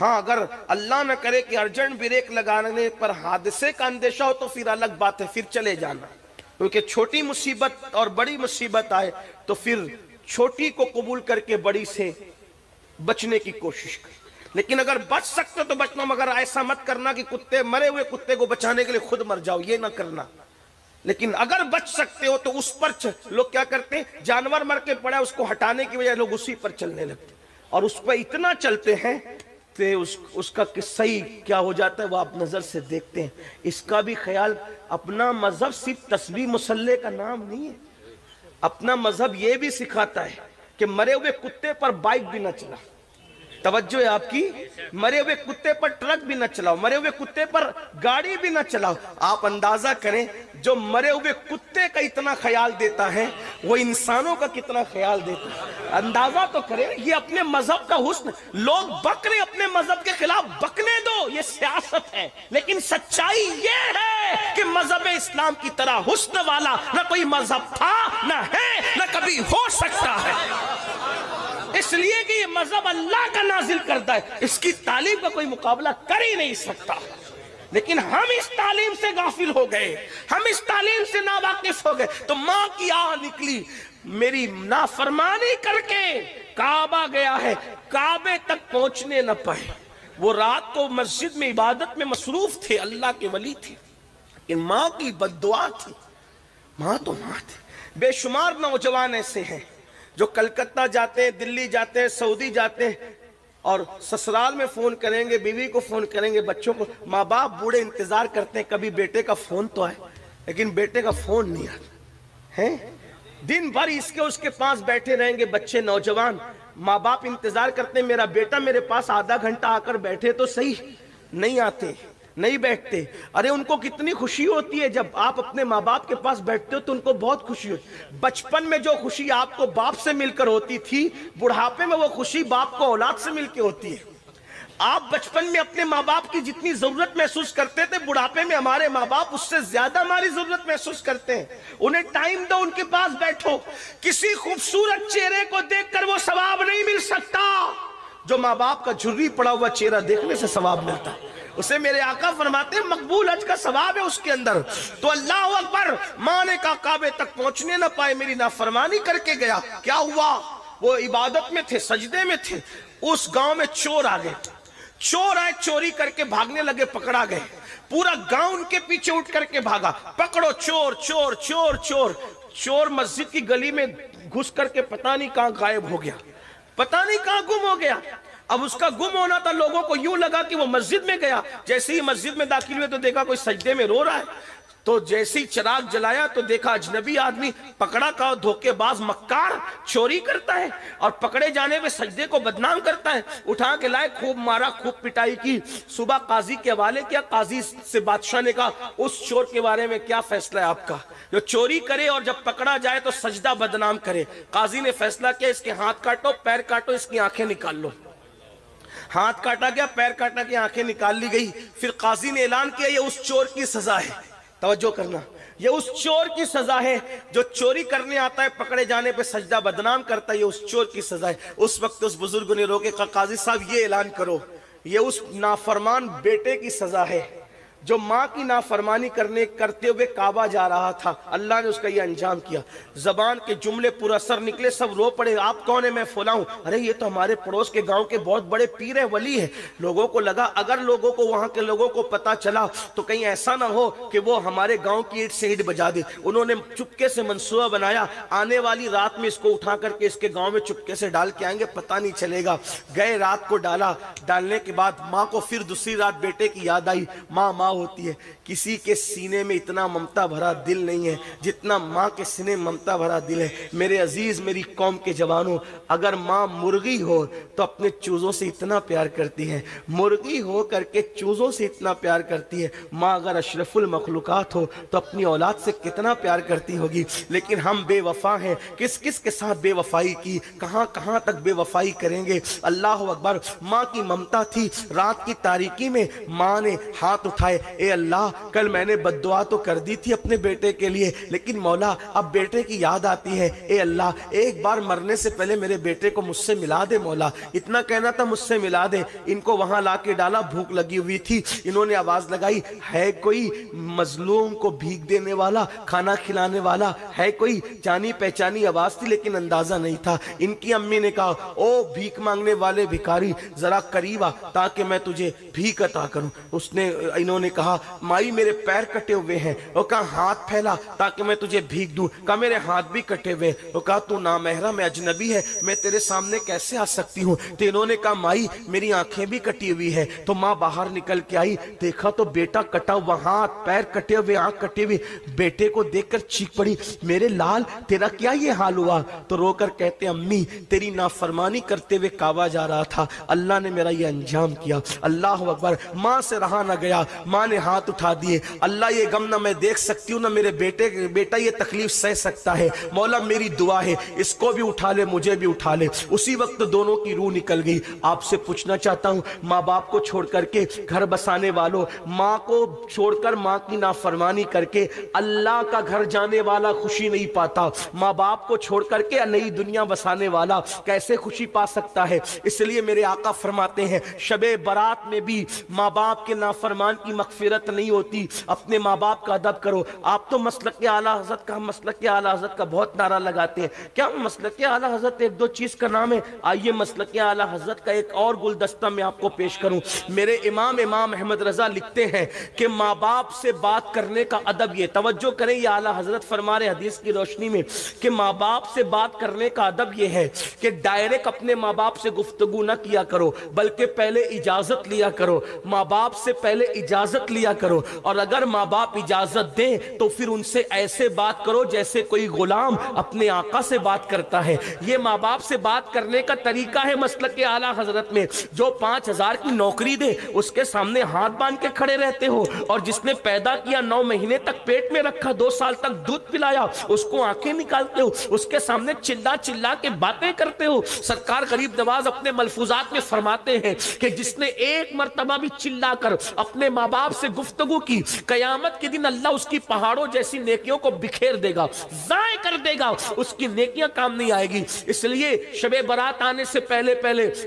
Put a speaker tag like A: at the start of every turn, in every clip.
A: ہاں اگر اللہ نہ کرے کہ ارجنٹ بریک لگانے پر حادثے کا اندیشہ ہو تو پھر الگ بات ہے، پھر چلے جانا، کیونکہ چھوٹی مصیبت اور بڑی مصیبت آئے تو پھر چھوٹی کو قبول کر کے بڑی سے بچنے کی کوشش کریں۔ لیکن اگر بچ سکتے تو بچنا، مگر ایسا مت کرنا کہ کتے مرے ہوئے کتے کو بچانے کے لیے خود مر جاؤ، یہ نہ کرنا۔ لیکن اگر بچ سکتے ہو تو اس پر لوگ کیا کرتے ہیں، جانور مر کے پڑا اس کو ہٹانے کی وجہ لوگ اسی پر چلنے لگتے اور اس پر اتنا چلتے ہیں کہ اس کا صحیح کیا ہو جاتا ہے وہ آپ نظر سے دیکھتے ہیں۔ اس کا بھی خیال، اپنا مذہب صرف تسبیح مصلی کا نام نہیں ہے، اپنا مذہب یہ بھی سکھاتا ہے کہ مرے ہوئے کتے پر بائک بھی نہ چلا، توجہ ہے آپ کی، مرے ہوئے کتے پر ٹرک بھی نہ چلاؤ، مرے ہوئے کتے پر گاڑی بھی نہ چلاؤ۔ آپ اندازہ کریں جو مرے ہوئے کتے کا اتنا خیال دیتا ہے وہ انسانوں کا کتنا خیال دیتا ہے، اندازہ تو کریں۔ یہ اپنے مذہب کا حسن، لوگ بک رہے اپنے مذہب کے خلاف، بکنے دو، یہ سیاست ہے، لیکن سچائی یہ ہے کہ مذہب اسلام کی طرح حسن والا نہ کوئی مذہب تھا، نہ ہے، نہ کبھی ہو سکتا ہے، اس لیے کہ یہ مذہب اللہ کا نازل کردہ ہے، اس کی تعلیم کا کوئی مقابلہ کر ہی نہیں سکتا۔ لیکن ہم اس تعلیم سے غافل ہو گئے، ہم اس تعلیم سے ناواقف ہو گئے، تو ماں کی آہ نکلی، میری نافرمانی کر کے کعبہ گیا ہے، کعبے تک پہنچنے نہ پائے۔ وہ رات کو مسجد میں عبادت میں مصروف تھے، اللہ کے ولی تھے، لیکن ماں کی بد دعا تھی۔ ماں تو ماں تھی۔ بے شمار نوجوان ایسے ہیں جو کلکتہ جاتے ہیں، دلی جاتے ہیں، سعودی جاتے ہیں، اور سسرال میں فون کریں گے، بیوی کو فون کریں گے، بچوں کو، ماں باپ بوڑھے انتظار کرتے ہیں کبھی بیٹے کا فون تو آئے، لیکن بیٹے کا فون نہیں آتا ہے۔ دن بھر اس کے پاس بیٹھے رہیں گے بچے، نوجوان، ماں باپ انتظار کرتے ہیں میرا بیٹا میرے پاس آدھا گھنٹہ آ کر بیٹھے تو صحیح، نہیں آتے، نہیں بیٹھتے۔ ارے ان کو کتنی خوشی ہوتی ہے جب آپ اپنے ماں باپ کے پاس بیٹھتے ہو تو ان کو بہت خوشی ہوتی ہے۔ بچپن میں جو خوشی آپ کو باپ سے مل کر ہوتی تھی، بڑھاپے میں وہ خوشی باپ کو اولاد سے مل کے ہوتی ہے۔ آپ بچپن میں اپنے ماں باپ کی جتنی ضرورت محسوس کرتے تھے، بڑھاپے میں ہمارے ماں باپ اس سے زیادہ ہماری ضرورت محسوس کرتے ہیں۔ انہیں ٹائم دو، ان کے پاس بیٹھو۔ کسی خوبصورت چہرے کو دیکھ کر وہ ثواب نہیں مل سکتا جو ماں باپ کا جھری پڑا ہوا چہرہ دیکھنے سے ثواب ملتا ہے۔ اسے میرے آقا فرماتے ہیں مقبول حج کا ثواب ہے اس کے اندر۔ تو اللہ اکبر، ماں نے کہا کعبے تک پہنچنے نہ پائے، میری نافرمانی کر کے گیا۔ کیا ہوا؟ وہ عبادت میں تھے، سجدے میں تھے، اس گاؤں میں چور آ گئے، چور آئے، چوری کر کے بھاگنے لگے، پکڑا گئے، پورا گاؤں ان کے پیچھے اٹھ کر کے بھاگا، پکڑو چور چور چور چور۔ چور مسجد کی گلی میں گھس کر کے پتہ نہیں کہاں غائب ہو گیا، پتہ نہیں کہاں گم ہو گیا۔ اب اس کا گم ہونا تھا، لوگوں کو یوں لگا کہ وہ مسجد میں گیا۔ جیسے ہی مسجد میں داخل ہوئے تو دیکھا کوئی سجدے میں رو رہا ہے، تو جیسے ہی چراغ جلایا تو دیکھا اجنبی آدمی، پکڑا کا دھوکے باز مکار، چوری کرتا ہے اور پکڑے جانے میں سجدے کو بدنام کرتا ہے۔ اٹھا کے لائے، خوب مارا، خوب پٹائی کی، صبح قاضی کے حوالے کیا۔ قاضی سے بادشاہ نے کہا اس چور کے بارے میں کیا فیصلہ ہے آپ کا، جو چوری کرے اور جب پکڑا جائے تو سجدہ بدنام کرے۔ قاضی نے فیصلہ کیا اس کے ہاتھ کاٹو، پیر کاٹو، اس کی آنکھیں نکال لو۔ ہاتھ کاٹا گیا، پیر کاٹا گیا، آنکھیں نکال لی گئی۔ پھر قاضی نے اعلان کیا یہ اس چور کی سزا ہے، توجہ کرنا، یہ اس چور کی سزا ہے جو چوری کرنے آتا ہے، پکڑے جانے پہ سجدہ بدنام کرتا ہے، یہ اس چور کی سزا ہے۔ اس وقت اس بزرگ نے روکے، کہا قاضی صاحب یہ اعلان کرو یہ اس نافرمان بیٹے کی سزا ہے جو ماں کی نافرمانی کرتے ہوئے کعبہ جا رہا تھا، اللہ نے اس کا یہ انجام کیا۔ زبان کے جملے پر اثر نکلے، سب رو پڑے، آپ کون ہیں؟ میں فلاں ہوں۔ ارے یہ تو ہمارے پڑوس کے گاؤں کے بہت بڑے پیر ہے، ولی ہے۔ لوگوں کو لگا اگر لوگوں کو، وہاں کے لوگوں کو پتا چلا تو کہیں ایسا نہ ہو کہ وہ ہمارے گاؤں کی اینٹ سے اینٹ بجا دے۔ انہوں نے چپکے سے منصوبہ بنایا، آنے والی رات میں اس کو اٹھا کر کے اس کے گاؤں میں چپکے سے ڈال کے آئیں گے، پتہ نہیں چلے گا۔ گئے، رات کو ڈالا، ڈالنے کے بعد ماں کو پھر دوسری رات بیٹے کی یاد آئی۔ ماں ماں ہوتی ہے، کسی کے سینے میں اتنا ممتا بھرا دل نہیں ہے جتنا ماں کے سینے میں ممتا بھرا دل ہے۔ میرے عزیز، میری قوم کے جوانوں، اگر ماں مرغی ہو تو اپنے چوزوں سے اتنا پیار کرتی ہے، مرغی ہو کر کے چوزوں سے اتنا پیار کرتی ہے۔ ماں اگر اشرف المخلوقات ہو تو اپنی اولاد سے کتنا پیار کرتی ہوگی۔ لیکن ہم بے وفا ہیں، کس کس کے ساتھ بے وفائی کی، کہاں کہاں تک بے وفائی کریں گے۔ اللہ اکبر، ماں کی ممتا تھی۔ رات کی تاریکی میں ماں نے ہاتھ اٹھائے، ہے اے اللہ کل میں نے بد دعا تو کر دی تھی اپنے بیٹے کے لیے، لیکن مولا اب بیٹے کی یاد آتی ہے، اے اللہ ایک بار مرنے سے پہلے میرے بیٹے کو مجھ سے ملا دے مولا، اتنا کہنا تھا مجھ سے ملا دے۔ ان کو وہاں لا کے ڈالا، بھوک لگی ہوئی تھی، انہوں نے آواز لگائی ہے کوئی مظلوم کو بھیک دینے والا، کھانا کھلانے والا ہے کوئی؟ جانی پہچانی آواز تھی لیکن اندازہ نہیں تھا۔ ان کی امی نے کہا او بھیک مانگنے والے بھکاری ذرا قریب آ تاکہ میں تجھے بھیک عطا کروں۔ انہوں نے کہا مائی میرے پیر کٹے ہوئے ہیں، وہ کہا ہاتھ پھیلا تاکہ میں تجھے بھیک دوں، کہا میرے ہاتھ بھی کٹے ہوئے، وہ کہا تو نامحرم اجنبی ہے، میں تیرے سامنے کیسے آ سکتی ہوں؟ تو انہوں نے کہا مائی میری آنکھیں بھی کٹی ہوئی ہے۔ تو ماں باہر نکل کے آئی، دیکھا تو بیٹا کٹا ہوا، ہاتھ پیر کٹے ہوئے، آنکھ کٹے ہوئے، بیٹے کو دیکھ کر چیخ پڑی میرے لال تیرا کیا یہ حال ہوا؟ تو رو کر کہتے امی تیری نافرمانی کرتے ہوئے کعبہ جا رہا تھا، اللہ نے میرا یہ انجام کیا۔ اللہ اکبر۔ ماں سے رہا نہ گیا، ماں نے ہاتھ اٹھا دیے، اللہ یہ غم نہ میں دیکھ سکتی ہوں نہ میرے بیٹا یہ تکلیف سہ سکتا ہے، مولا میری دعا ہے اس کو بھی اٹھا لے مجھے بھی اٹھا لے۔ اسی وقت دونوں کی روح نکل گئی۔ آپ سے پوچھنا چاہتا ہوں ماں باپ کو چھوڑ کر کے گھر بسانے والوں، ماں کو چھوڑ کر ماں کی نافرمانی کر کے اللہ کا گھر جانے والا خوشی نہیں پاتا، ماں باپ کو چھوڑ کر کے نئی دنیا بسانے والا کیسے خوشی پا سکتا ہے؟ اس لیے میرے آقا فرماتے ہیں شب برات میں بھی ماں باپ کے نافرمان کی مغفرت نہیں ہوتی، اپنے ماں باپ کا ادب کرو۔ آپ تو مسلک اعلیٰ حضرت کا، مسلک اعلیٰ حضرت کا بہت نعرہ لگاتے ہیں، کیا مسلک اعلیٰ حضرت ایک دو چیز کا نام ہے؟ آئیے مسلک اعلیٰ حضرت کا ایک اور گلدستہ میں آپ کو پیش کروں۔ میرے امام احمد رضا لکھتے ہیں کہ ماں باپ سے بات کرنے کا ادب یہ، توجہ کریں یہ اعلیٰ حضرت فرما رہے حدیث کی روشنی میں کہ ماں باپ سے بات کرنے کا ادب یہ ہے کہ ڈائریکٹ اپنے ماں باپ سے گفتگو نہ کیا کرو، بلکہ پہلے اجازت لیا کرو، ماں باپ سے پہلے اجازت لیا کرو، اور اگر ماں باپ اجازت دیں تو پھر ان سے ایسے بات کرو جیسے کوئی غلام اپنے آقا سے بات کرتا ہے۔ یہ ماں باپ سے بات کرنے کا طریقہ ہے مسلک اعلیٰ حضرت میں۔ جو 5,000 کی نوکری دے اس کے سامنے ہاتھ باندھ کے کھڑے رہتے ہو، اور جس نے پیدا کیا 9 مہینے تک پیٹ میں رکھا، 2 سال تک دودھ پلایا، اس کو آنکھیں نکالتے ہو، اس کے سامنے چلا چلا کے باتیں کرتے ہو۔ سرکار غریب نواز اپنے ملفوظات میں فرماتے ہیں کہ جس نے ایک مرتبہ بھی چلا کر اپنے ماں باپ سے گفتگو کی، قیامت کے دن اللہ اس کی پہاڑوں جیسی نیکیوں کو بکھیر دے گا، ضائع کر دے گا، اس کی نیکیاں کام نہیں آئے گی۔ اس لیے شب برات آنے سے پہلے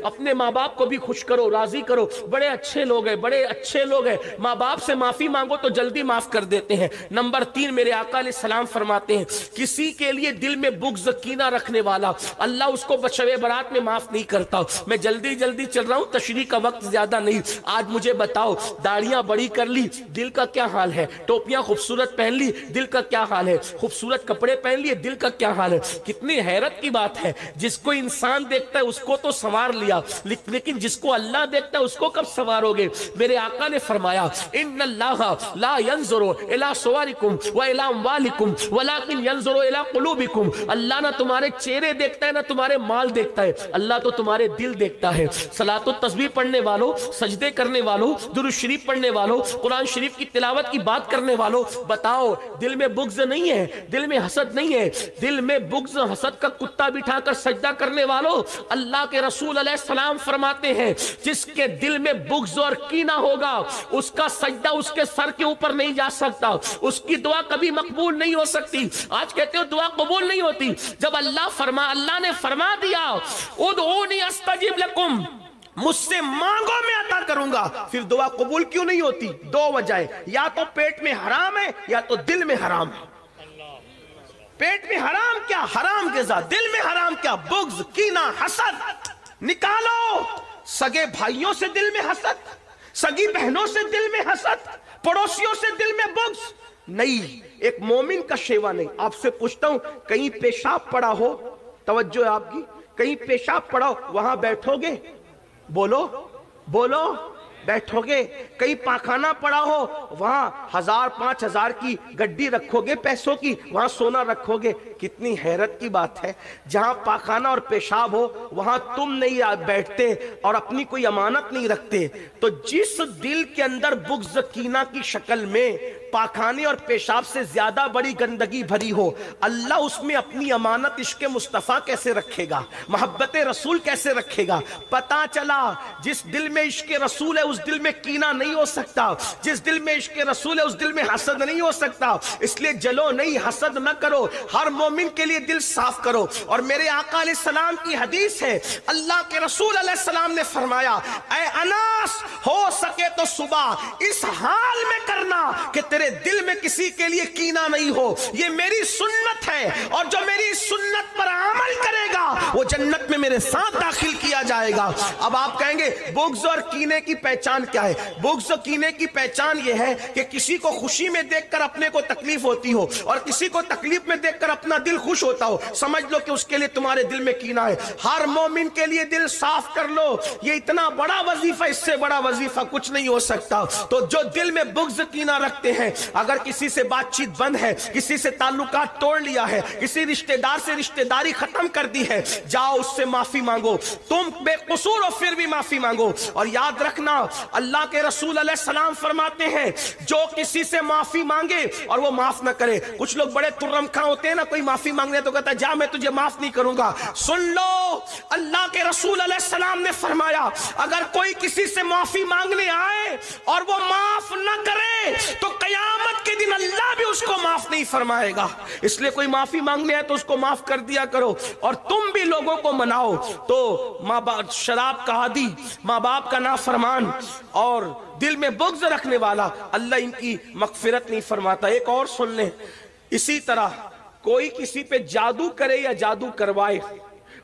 A: اپنے ماں باپ کو بھی خوش کرو، راضی کرو، بڑے اچھے لوگ ہیں، بڑے اچھے لوگ ہیں، ماں باپ سے معافی مانگو تو جلدی معاف کر دیتے ہیں۔ نمبر 3 میرے آقا علیہ السلام فرماتے ہیں کسی کے لیے دل میں بغض کینہ رکھنے والا اللہ اس کو شب برات میں معاف نہیں کرتا۔ میں جلدی چل رہا ہوں، تشریح کا وقت زیادہ نہیں۔ آج مجھے بتاؤ داڑیاں بڑی کر لی، دل کا کیا حال ہے؟ ٹوپیاں خوبصورت پہن لی، دل کا کیا حال ہے؟ خوبصورت کپڑے پہن لیے، دل کا کیا حال ہے؟ کتنی حیرت کی بات ہے، جس کو انسان دیکھتا ہے اس کو تو سنوار لیا، لیکن جس کو اللہ دیکھتا ہے اس کو کب سنوارو گے؟ میرے آقا نے فرمایا ان اللہ لا ينظر الى صورکم والى اموالکم ولكن ينظر الى قلوبکم۔ اللہ نہ تمہارے چہرے دیکھتا ہے نہ تمہارے مال دیکھتا ہے، اللہ تو تمہارے دل دیکھتا ہے۔ صلاۃ و تسبیح پڑھنے والوں، سجدے کرنے والوں، درود شریف پڑھنے والوں، قرآن شریف کی تلاوت کی بات کرنے والوں، بتاؤ دل میں بغض نہیں ہے، دل میں حسد نہیں ہے؟ دل میں بغض حسد کا کتا بٹھا کر سجدہ کرنے والوں، اللہ کے رسول علیہ السلام فرماتے ہیں جس کے دل میں بغض اور کینہ ہوگا اس کا سجدہ اس کے سر کے اوپر نہیں جا سکتا، اس کی دعا کبھی مقبول نہیں ہو سکتی۔ آج کہتے ہو دعا قبول نہیں ہوتی، جب اللہ نے فرما دیا ادعونی استجب لکم، مجھ سے مانگو میں عطا کروں گا، پھر دعا قبول کیوں نہیں ہوتی؟ 2 وجہ، یا تو پیٹ میں حرام ہے یا تو دل میں حرام ہے۔ پیٹ میں حرام کیا؟ حرام غذا، دل میں حرام کیا؟ بغض، کینہ، حسد۔ نکالو سگے بھائیوں سے دل میں حسد، سگی بہنوں سے دل میں حسد، پڑوسیوں سے دل میں بغض نہیں، ایک مومن کا شیوا نہیں۔ آپ سے پوچھتا ہوں کہیں پیشاب پڑا ہو، توجہ ہے آپ کی، کہیں پیشاب پڑا ہو وہاں بیٹھو گے؟ بولو بیٹھو گے؟ کہیں پاخانہ پڑا ہو وہاں 1000 5000 کی گڈی رکھو گے پیسوں کی، وہاں سونا رکھو گے؟ کتنی حیرت کی بات ہے، جہاں پاخانہ اور پیشاب ہو وہاں تم نہیں بیٹھتے اور اپنی کوئی امانت نہیں رکھتے۔ تو جس دل کے اندر بغض کینہ کی شکل میں پاخانے اور پیشاب سے زیادہ بڑی گندگی بھری ہو، اللہ اس میں اپنی امانت عشق مصطفیٰ کیسے رکھے گا، محبت رسول کیسے رکھے گا؟ پتا چلا جس دل میں عشق رسول ہے اس دل میں کینہ نہیں ہو سکتا، جس دل میں عشق رسول ہے اس دل میں حسد نہیں ہو سکتا۔ اس لیے جلو نہیں، حسد نہ کرو، ہر مومن کے لیے دل صاف کرو۔ اور میرے آقا علیہ السلام کی حدیث ہے، اللہ کے رسول علیہ السلام نے فرمایا، اے اناس، ہو سکے تو صبح اس حال میں کرنا کہ تیرے دل میں کسی کے لیے کینہ نہیں ہو، یہ میری سنت ہے، اور جو میری سنت پر عمل کرے گا وہ جنت میں میرے ساتھ داخل کیا جائے گا۔ اب آپ کہیں گے بغض اور کینے کی پہچان کیا ہے؟ بغض اور کینے کی پہچان یہ ہے کہ کسی کو خوشی میں دیکھ کر اپنے کو تکلیف ہوتی ہو اور کسی کو تکلیف میں دیکھ کر اپنا دل خوش ہوتا ہو، سمجھ لو کہ اس کے لیے تمہارے دل میں کینہ ہے۔ ہر مومن کے لیے دل صاف کر لو، یہ اتنا بڑا وظیفہ، اس سے بڑا وظیفہ کچھ نہیں ہو سکتا۔ تو جو دل میں بغض کینہ رکھتے ہیں، اگر کسی سے بات چیت بند ہے، کسی سے تعلقات توڑ لیا ہے، کسی رشتہ دار سے رشتہ داری ختم کر دی ہے، جاؤ اس سے معافی مانگو، تم بے قصور ہو پھر بھی معافی مانگو۔ اور یاد رکھنا، اللہ کے رسول علیہ السلام فرماتے ہیں جو کسی سے معافی مانگے اور وہ معاف نہ کرے، کچھ لوگ بڑے ترمکھاں ہوتے ہیں نا، کوئی معافی مانگنے تو کہتا ہے جا میں تجھے معاف نہیں کروں گا۔ سن لو، اللہ کے رسول علیہ السلام نے فرمایا اگر کوئی کسی سے معافی مانگنے آئے اور وہ معاف نہ کرے تو قیامت کے دن اللہ بھی اس کو معاف نہیں فرمائے گا۔ اس لیے کوئی معافی مانگنے آئے تو اس کو معاف کر دیا کرو، اور تم بھی لوگوں کو مناؤ۔ تو ماں باپ شراب کا عادی، ماں باپ کا نافرمان اور دل میں بغض رکھنے والا، اللہ ان کی مغفرت نہیں فرماتا۔ ایک اور سن لیں، اسی طرح کوئی کسی پہ جادو کرے یا جادو کروائے،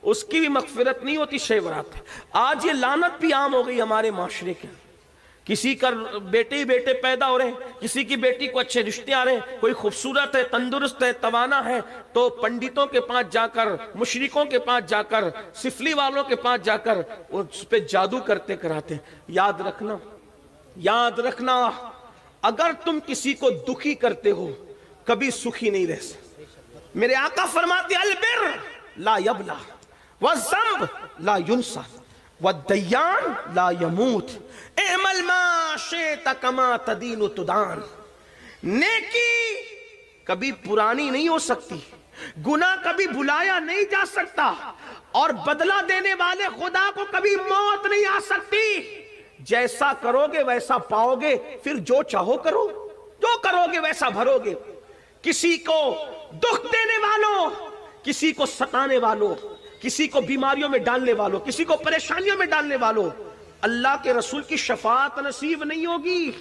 A: اس کی بھی مغفرت نہیں ہوتی، شیورات۔ آج یہ لعنت بھی عام ہو گئی ہمارے معاشرے کے، کسی کا بیٹے ہی بیٹے پیدا ہو رہے ہیں، کسی کی بیٹی کو اچھے رشتے آ رہے ہیں، کوئی خوبصورت ہے، تندرست ہے، توانا ہے، تو پنڈتوں کے پاس جا کر، مشرکوں کے پاس جا کر، سفلی والوں کے پاس جا کر اس پہ جادو کرتے کراتے ہیں۔ یاد رکھنا، یاد رکھنا، اگر تم کسی کو دکھی کرتے ہو کبھی سکھی نہیں رہ سکتے۔ میرے آقا فرماتے البر لا یبلا والذنب لا ینسى والدیان لا یموت اعمل ما شئت کما تدین تدان۔ نیکی کبھی پرانی نہیں ہو سکتی، گناہ کبھی بھلایا نہیں جا سکتا، اور بدلہ دینے والے خدا کو کبھی موت نہیں آ سکتی۔ جیسا کرو گے ویسا پاؤ گے، پھر جو چاہو کرو، جو کرو گے ویسا بھرو گے۔ کسی کو دکھ دینے والوں، کسی کو ستانے والوں، کسی کو بیماریوں میں ڈالنے والوں، کسی کو پریشانیوں میں ڈالنے والوں، اللہ کے رسول کی شفاعت نصیب نہیں ہوگی۔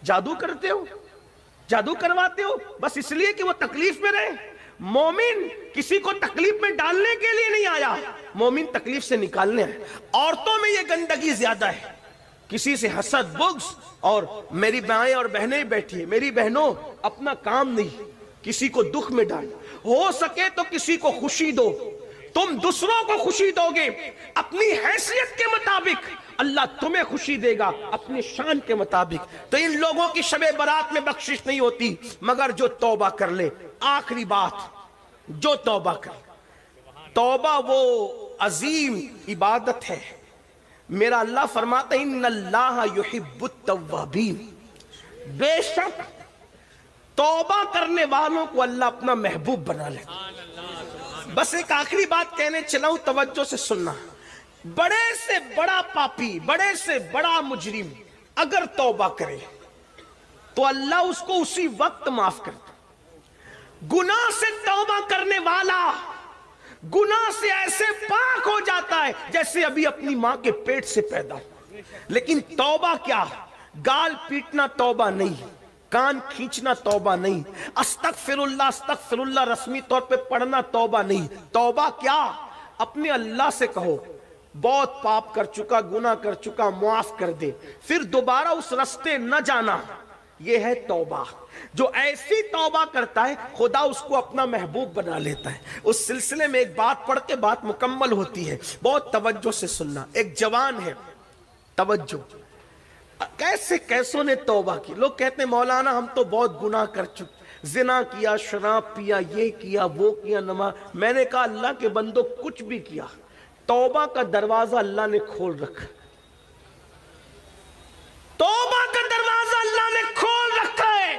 A: جادو کرتے ہو، جادو کرواتے ہو بس اس لیے کہ وہ تکلیف میں رہے۔ مومن کسی کو تکلیف میں ڈالنے کے لیے نہیں آیا، مومن تکلیف سے نکالنے آئے۔ عورتوں میں یہ گندگی زیادہ ہے، کسی سے حسد، بغض، اور میری مائیں اور بہنیں بیٹھی ہیں، میری بہنوں اپنا کام نہیں، کسی کو دکھ میں ڈال، ہو سکے تو کسی کو خوشی دو۔ تم دوسروں کو خوشی دو گے اپنی حیثیت کے مطابق، اللہ تمہیں خوشی دے گا اپنی شان کے مطابق۔ تو ان لوگوں کی شب برات میں بخشش نہیں ہوتی مگر جو توبہ کر لے۔ آخری بات، جو توبہ کر لے، توبہ وہ عظیم عبادت ہے۔ میرا اللہ فرماتا ہے ان اللہ یحب التوابین، بے شک توبہ کرنے والوں کو اللہ اپنا محبوب بنا لیتا۔ بس ایک آخری بات کہنے چلا ہوں، توجہ سے سننا۔ بڑے سے بڑا پاپی، بڑے سے بڑا مجرم اگر توبہ کرے تو اللہ اس کو اسی وقت معاف کرتا۔ گناہ سے توبہ کرنے والا گناہ سے ایسے پاک ہو جاتا ہے جیسے ابھی اپنی ماں کے پیٹ سے پیدا ہو۔ لیکن توبہ کیا؟ گال پیٹنا توبہ نہیں، کان کھینچنا توبہ نہیں، استغفر اللہ رسمی طور پہ پڑھنا توبہ نہیں۔ توبہ کیا؟ اپنے اللہ سے کہو بہت پاپ کر چکا، گناہ کر چکا، معاف کر دے، پھر دوبارہ اس رستے نہ جانا، یہ ہے توبہ۔ جو ایسی توبہ کرتا ہے خدا اس کو اپنا محبوب بنا لیتا ہے۔ اس سلسلے میں ایک بات پڑھ کے بات مکمل ہوتی ہے، بہت توجہ سے سننا۔ ایک جوان ہے، توجہ، کیسوں نے توبہ کی۔ لوگ کہتے ہیں مولانا ہم تو بہت گناہ کر چکے، زنا کیا، شراب پیا، یہ کیا، وہ کیا، نماز۔ میں نے کہا اللہ کے بندو کچھ بھی کیا، توبہ کا دروازہ اللہ نے کھول رکھا، توبہ کا دروازہ اللہ نے کھول رکھا ہے۔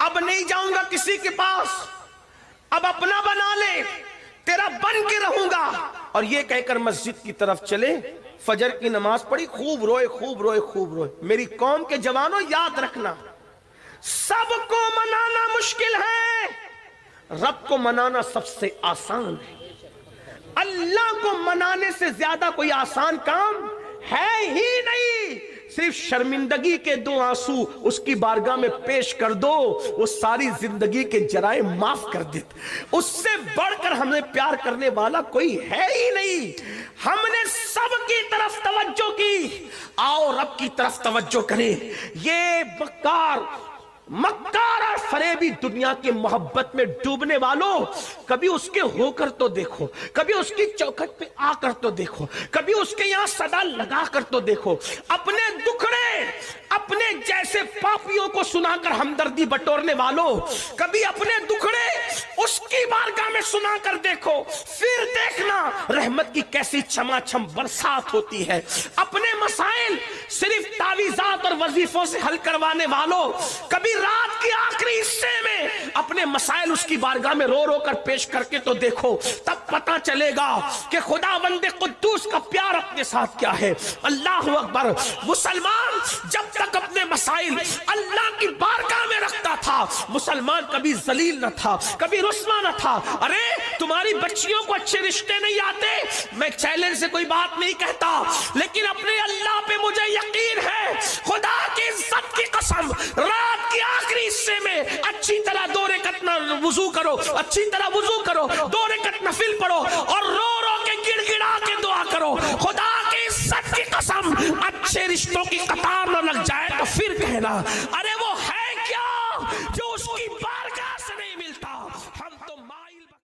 A: اب نہیں جاؤں گا کسی کے پاس، اب اپنا بنا لے، تیرا بن کے رہوں گا. اور یہ کہہ کر مسجد کی طرف چلے. فجر کی نماز پڑھی، خوب روئے خوب روئے خوب روئے. میری قوم کے جوانوں یاد رکھنا، سب کو منانا مشکل ہے، رب کو منانا سب سے آسان ہے. اللہ کو منانے سے زیادہ کوئی آسان کام ہے ہی نہیں. صرف شرمندگی کے 2 آنسو اس کی بارگاہ میں پیش کر دو، وہ ساری زندگی کے جرائم معاف کر دیتے. اس سے بڑھ کر ہمیں پیار کرنے والا کوئی ہے ہی نہیں. ہم نے سب کی طرف توجہ کی، آؤ رب کی طرف توجہ کریں. یہ مکار اور فریبی دنیا کی محبت میں ڈوبنے والوں، کبھی اس کے ہو کر تو دیکھو، کبھی اس کی چوکھٹ پہ آ کر تو دیکھو، کبھی اس کے یہاں صدا لگا کر تو دیکھو. اپنے دکھڑے اپنے جیسے پاپیوں کو سنا کر ہمدردی بٹورنے والوں، کبھی اپنے دکھڑے اس کی بارگاہ میں سنا کر دیکھو، پھر دیکھنا رحمت کی کیسی چھما چھم برسات ہوتی ہے. اپنے مسائل صرف تعویذات اور وظیفوں سے حل کروانے والوں، کبھی رات کے آخری حصے میں اپنے مسائل اس کی بارگاہ میں رو رو کر پیش کر کے تو دیکھو، تب پتا چلے گا کہ خداوند قدوس کا پیار اپنے ساتھ کیا ہے. اللہ اکبر. مسلمان جب تک اپنے مسائل اللہ کی بارگاہ میں رکھتا تھا، مسلمان کبھی ذلیل نہ تھا، کبھی رسوا نہ تھا. ارے تمہاری بچیوں کو اچھے رشتے نہیں آتے، میں چیلنج سے کوئی بات نہیں کہتا، لیکن اپنے اللہ پہ مجھے یقین ہے، خدا کی عزت کی قسم، رات کی آخری حصے میں اچھی طرح 2 رکعت وضو کرو، اچھی طرح وضو کرو، 2 رکعت نفل پڑھو اور رو رو کے گڑ گڑا کے دعا کرو. خدا کی عزت کی قسم اچھے رشتوں کی قطار نہ لگ جائے تو پھر کہنا ارے وہ ہے کیا